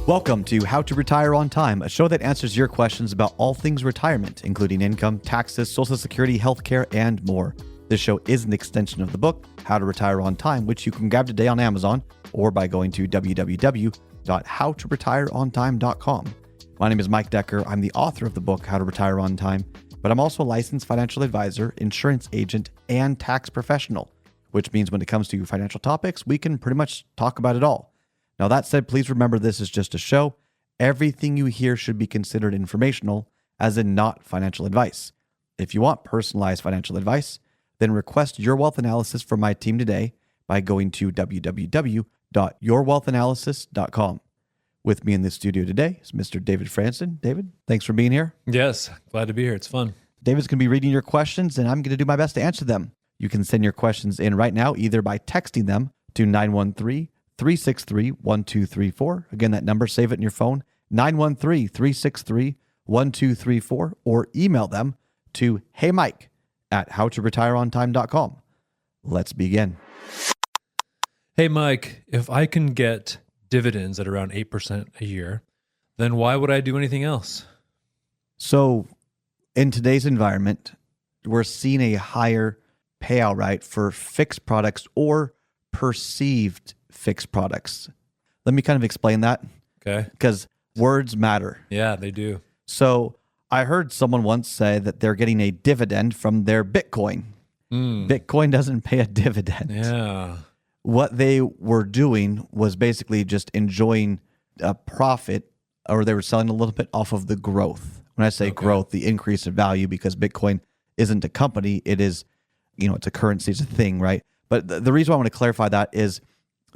Welcome to How to Retire on Time, a show that answers your questions about all things retirement, including income, taxes, Social Security, healthcare, and more. This show is an extension of the book, How to Retire on Time, which you can grab today on Amazon or by going to www.howtoretireontime.com. My name is Mike Decker. I'm the author of the book, How to Retire on Time, but I'm also a licensed financial advisor, insurance agent, and tax professional, which means when it comes to financial topics, we can pretty much talk about it all. Now, that said, please remember this is just a show. Everything you hear should be considered informational, as in not financial advice. If you want personalized financial advice, then request your wealth analysis from my team today by going to www.yourwealthanalysis.com. With me in the studio today is Mr. David Franson. David, thanks for being here. Yes, glad to be here. It's fun. David's going to be reading your questions, and I'm going to do my best to answer them. You can send your questions in right now, either by texting them to 913-363-1234. Again, that number, save it in your phone, 913-363-1234, or email them to heymike@howtoretireontime.com. Let's begin. Hey, Mike, if I can get dividends at around 8% a year, then why would I do anything else? So in today's environment, we're seeing a higher payout rate for fixed products or perceived fixed products. Let me kind of explain that. Okay. Because words matter. Yeah, they do. So I heard someone once say that they're getting a dividend from their Bitcoin. Bitcoin doesn't pay a dividend. Yeah. What they were doing was basically just enjoying a profit, or they were selling a little bit off of the growth. When I say growth, the increase in value, because Bitcoin isn't a company, it is, it's a currency, it's a thing, right? But the reason why I want to clarify that is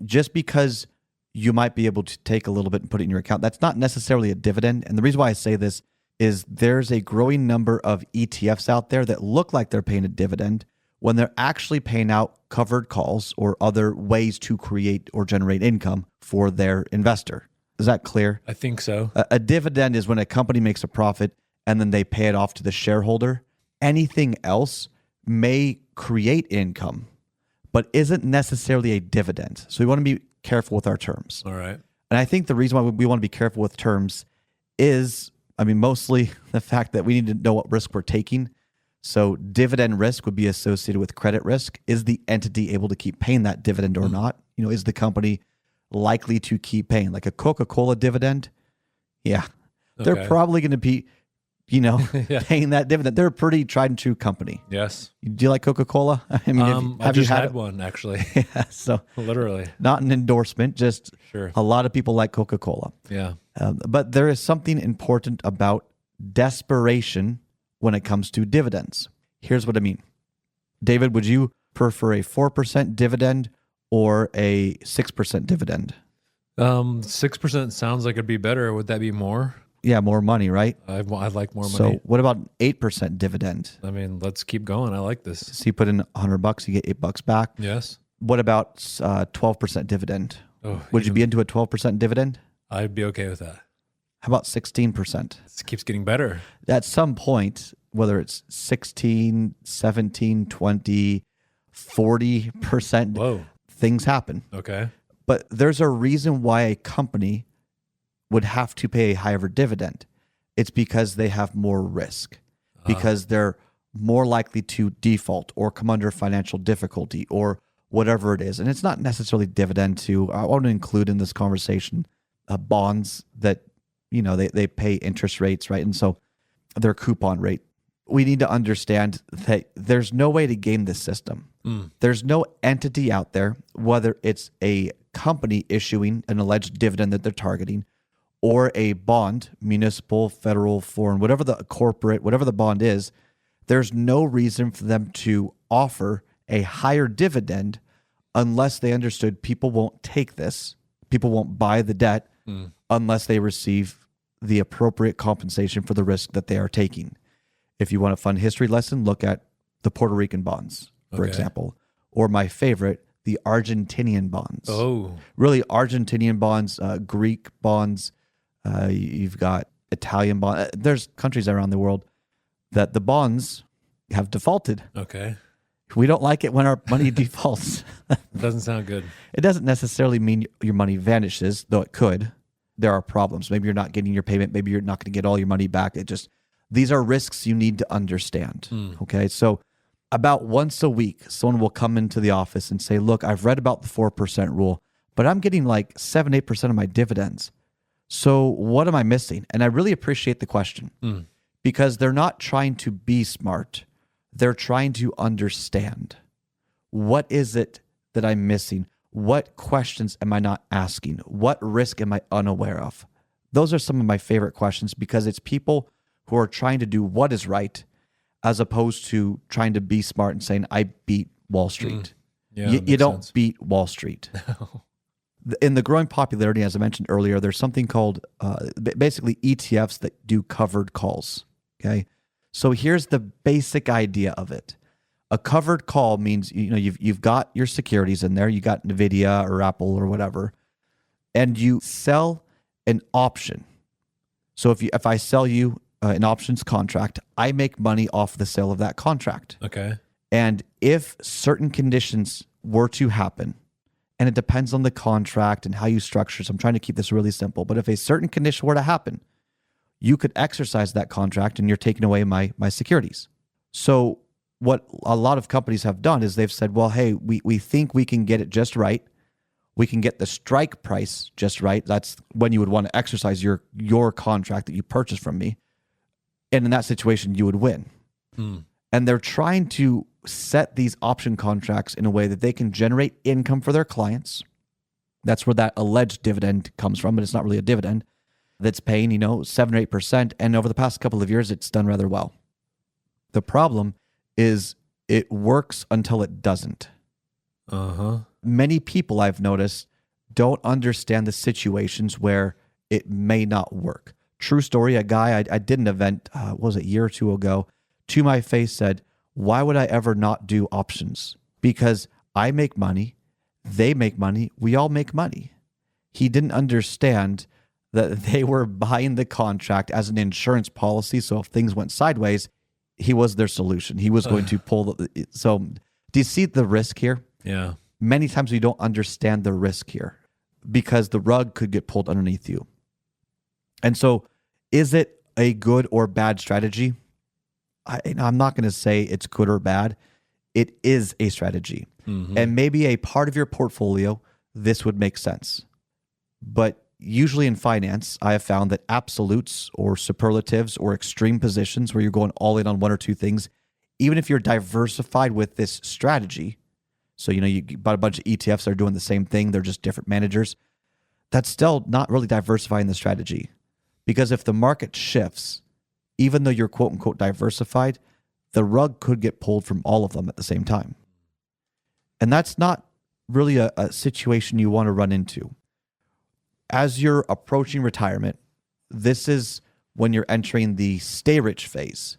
just because you might be able to take a little bit and put it in your account, that's not necessarily a dividend. And the reason why I say this is there's a growing number of ETFs out there that look like they're paying a dividend when they're actually paying out covered calls or other ways to create or generate income for their investor. Is that clear? I think so. A dividend is when a company makes a profit and then they pay it off to the shareholder. Anything else may create income, but isn't necessarily a dividend. So we want to be careful with our terms. All right. And I think the reason why we want to be careful with terms is, mostly the fact that we need to know what risk we're taking. So dividend risk would be associated with credit risk. Is the entity able to keep paying that dividend or not? Is the company likely to keep paying? Like a Coca-Cola dividend? Yeah. Okay. They're probably going to be, paying that dividend. They're a pretty tried and true company. Yes. Do you like Coca-Cola? Have you had one, actually? Yeah, so literally. Not an endorsement, just Sure. A lot of people like Coca-Cola. Yeah. But there is something important about desperation when it comes to dividends. Here's what I mean. David, would you prefer a 4% dividend or a 6% dividend? 6% sounds like it'd be better. Would that be more? Yeah, more money, right? I'd like more money. So what about an 8% dividend? Let's keep going. I like this. So you put in $100, you get $8 back. Yes. What about 12% dividend? Oh, Would you be into a 12% dividend? I'd be okay with that. How about 16%? It keeps getting better. At some point, whether it's 16, 17, 20, 40%, Whoa. Things happen. Okay. But there's a reason why a company would have to pay a higher dividend. It's because they have more risk, because they're more likely to default or come under financial difficulty or whatever it is. And it's not necessarily dividend too. I want to include in this conversation bonds that, they pay interest rates, right? And so their coupon rate. We need to understand that there's no way to game this system. There's no entity out there, whether it's a company issuing an alleged dividend that they're targeting, or a bond, municipal, federal, foreign, whatever the corporate, whatever the bond is, there's no reason for them to offer a higher dividend unless they understood people won't take this. People won't buy the debt unless they receive the appropriate compensation for the risk that they are taking. If you want a fun history lesson, look at the Puerto Rican bonds, for example, or my favorite, the Argentinian bonds. Oh. Really, Argentinian bonds, Greek bonds, you've got Italian bonds. There's countries around the world that the bonds have defaulted. Okay. We don't like it when our money defaults. It doesn't sound good. It doesn't necessarily mean your money vanishes, though it could. there are problems. Maybe you're not getting your payment. Maybe you're not going to get all your money back. These are risks you need to understand. Okay. So about once a week, someone will come into the office and say, look, I've read about the 4% rule, but I'm getting like 7-8% of my dividends. So what am I missing? And I really appreciate the question because they're not trying to be smart. They're trying to understand. What is it that I'm missing? What questions am I not asking? What risk am I unaware of? Those are some of my favorite questions because it's people who are trying to do what is right as opposed to trying to be smart and saying, I beat Wall Street. Yeah, you don't sense. beat Wall Street. In the growing popularity, as I mentioned earlier, there's something called basically ETFs that do covered calls. Okay. So here's the basic idea of it. A covered call means you've got your securities in there, you got Nvidia or Apple or whatever, and you sell an option. So if I sell you an options contract, I make money off the sale of that contract. Okay. And if certain conditions were to happen, and it depends on the contract and how you structure, so I'm trying to keep this really simple, but if a certain condition were to happen, you could exercise that contract and you're taking away my securities. So what a lot of companies have done is they've said, well, hey, we think we can get it just right. We can get the strike price just right. That's when you would want to exercise your contract that you purchased from me. And in that situation, you would win. And they're trying to set these option contracts in a way that they can generate income for their clients. That's where that alleged dividend comes from, but it's not really a dividend that's paying, 7 or 8%. And over the past couple of years, it's done rather well. The problem is it works until it doesn't. Many people I've noticed don't understand the situations where it may not work. True story, a guy I did an event, what was it, a year or two ago, to my face said, why would I ever not do options? Because I make money, they make money, we all make money. He didn't understand that they were buying the contract as an insurance policy. So if things went sideways, he was their solution. He was going to pull so do you see the risk here? Yeah. Many times we don't understand the risk here because the rug could get pulled underneath you. And so is it a good or bad strategy? I'm not going to say it's good or bad. It is a strategy. And maybe a part of your portfolio, this would make sense. But usually in finance, I have found that absolutes or superlatives or extreme positions where you're going all in on one or two things, even if you're diversified with this strategy, so you bought a bunch of ETFs that are doing the same thing, they're just different managers, that's still not really diversifying the strategy. Because if the market shifts, even though you're quote unquote diversified, the rug could get pulled from all of them at the same time. And that's not really a situation you want to run into. As you're approaching retirement, this is when you're entering the stay rich phase.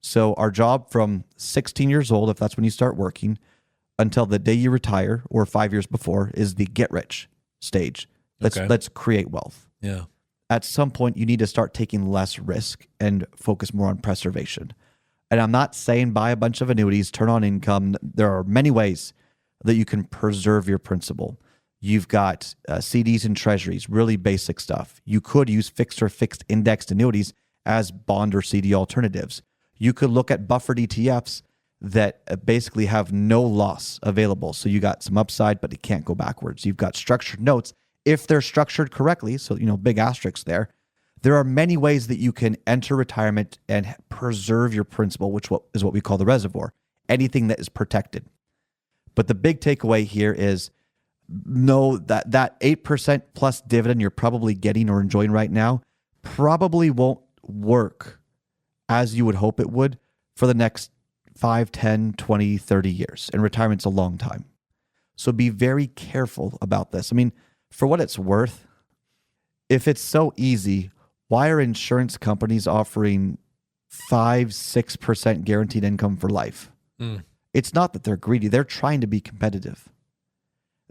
So our job from 16 years old, if that's when you start working, until the day you retire or 5 years before is the get rich stage. Let's create wealth. Yeah. At some point, you need to start taking less risk and focus more on preservation. And I'm not saying buy a bunch of annuities, turn on income. There are many ways that you can preserve your principal. You've got CDs and treasuries, really basic stuff. You could use fixed or fixed indexed annuities as bond or CD alternatives. You could look at buffered ETFs that basically have no loss available. So you got some upside, but it can't go backwards. You've got structured notes. If they're structured correctly, so, big asterisks there are many ways that you can enter retirement and preserve your principal, which is what we call the reservoir, anything that is protected. But the big takeaway here is know that 8% plus dividend you're probably getting or enjoying right now probably won't work as you would hope it would for the next 5, 10, 20, 30 years. And retirement's a long time. So be very careful about this. I mean, for what it's worth, if it's so easy, why are insurance companies offering 5-6% guaranteed income for life? It's not that they're greedy. They're trying to be competitive.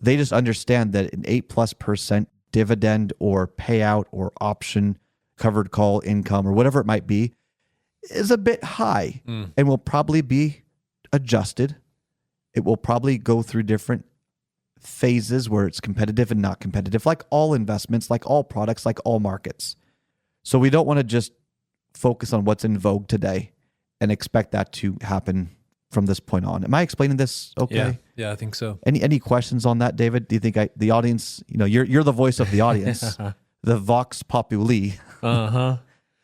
They just understand that an 8+% dividend or payout or option covered call income or whatever it might be is a bit high and will probably be adjusted. It will probably go through different phases where it's competitive and not competitive, like all investments, like all products, like all markets. So we don't want to just focus on what's in vogue today and expect that to happen from this point on. Am I explaining this okay? Yeah, I think so. Any questions on that, David? Do you think the audience, you're the voice of the audience, the vox populi,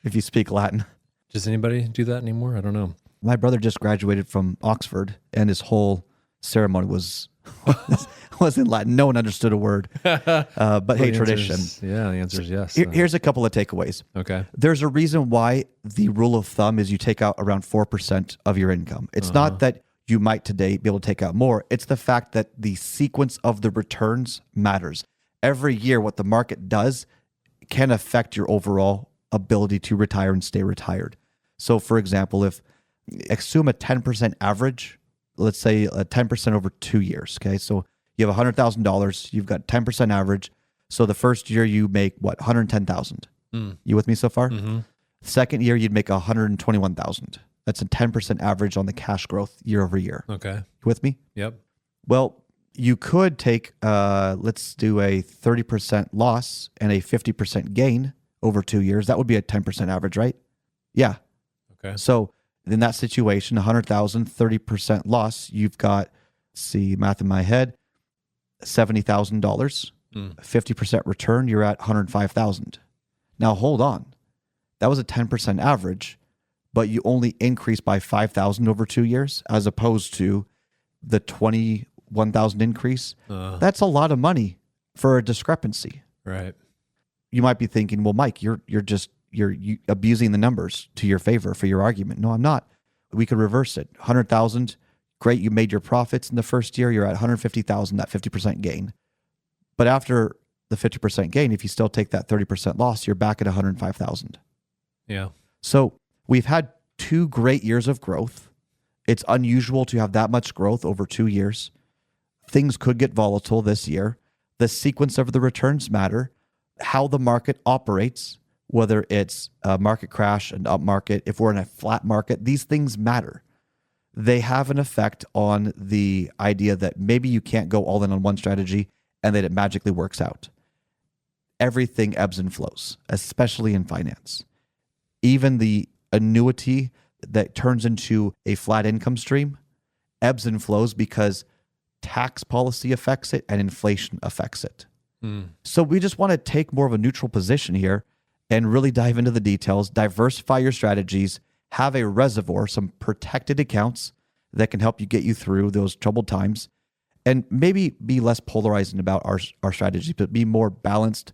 if you speak Latin. Does anybody do that anymore? I don't know. My brother just graduated from Oxford, and his whole ceremony was in Latin. No one understood a word. But hey, tradition. The answer is yes. Here's a couple of takeaways. Okay. There's a reason why the rule of thumb is you take out around 4% of your income. It's not that you might today be able to take out more. It's the fact that the sequence of the returns matters. Every year, what the market does can affect your overall ability to retire and stay retired. So, for example, if assume a 10% average, let's say a 10% over 2 years. Okay. So you have $100,000, you've got 10% average. So the first year you make what? 110,000. You with me so far? Mm-hmm. Second year, you'd make 121,000. That's a 10% average on the cash growth year over year. Okay. You with me? Yep. Well, you could take, let's do a 30% loss and a 50% gain over 2 years. That would be a 10% average, right? Yeah. Okay. So in that situation, 100,000, 30% loss, you've got, see, math in my head, $70,000, 50% return, you're at 105,000. Now hold on. That was a 10% average, but you only increased by 5,000 over 2 years as opposed to the 21,000 increase. That's a lot of money for a discrepancy. Right. You might be thinking, well, Mike, you're abusing the numbers to your favor for your argument. No, I'm not. We could reverse it. 100,000, great. You made your profits in the first year. You're at 150,000, that 50% gain. But after the 50% gain, if you still take that 30% loss, you're back at 105,000. Yeah. So we've had 2 great years of growth. It's unusual to have that much growth over 2 years. Things could get volatile this year. The sequence of the returns matter. How the market operates, whether it's a market crash, an up market, if we're in a flat market, these things matter. They have an effect on the idea that maybe you can't go all in on one strategy and that it magically works out. Everything ebbs and flows, especially in finance. Even the annuity that turns into a flat income stream ebbs and flows because tax policy affects it and inflation affects it. So we just want to take more of a neutral position here and really dive into the details, diversify your strategies, have a reservoir, some protected accounts that can help you get you through those troubled times, and maybe be less polarizing about our strategies, but be more balanced,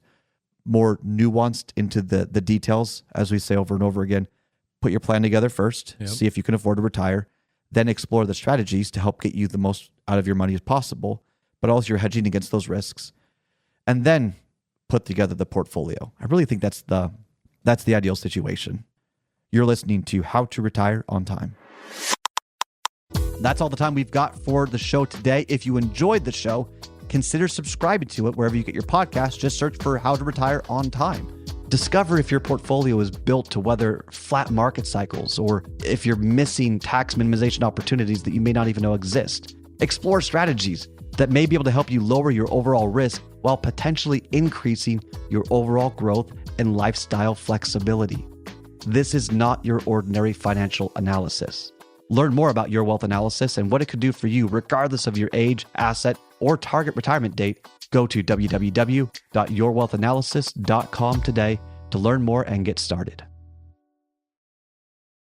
more nuanced into the details, as we say over and over again. Put your plan together first, see if you can afford to retire, then explore the strategies to help get you the most out of your money as possible, but also you're hedging against those risks. And then put together the portfolio. I really think that's the ideal situation. You're listening to How to Retire on Time. That's all the time we've got for the show today. If you enjoyed the show, consider subscribing to it wherever you get your podcast. Just search for How to Retire on Time. Discover if your portfolio is built to weather flat market cycles or if you're missing tax minimization opportunities that you may not even know exist. Explore strategies that may be able to help you lower your overall risk while potentially increasing your overall growth and lifestyle flexibility. This is not your ordinary financial analysis. Learn more about Your Wealth Analysis and what it could do for you regardless of your age, asset, or target retirement date. Go to www.yourwealthanalysis.com today to learn more and get started.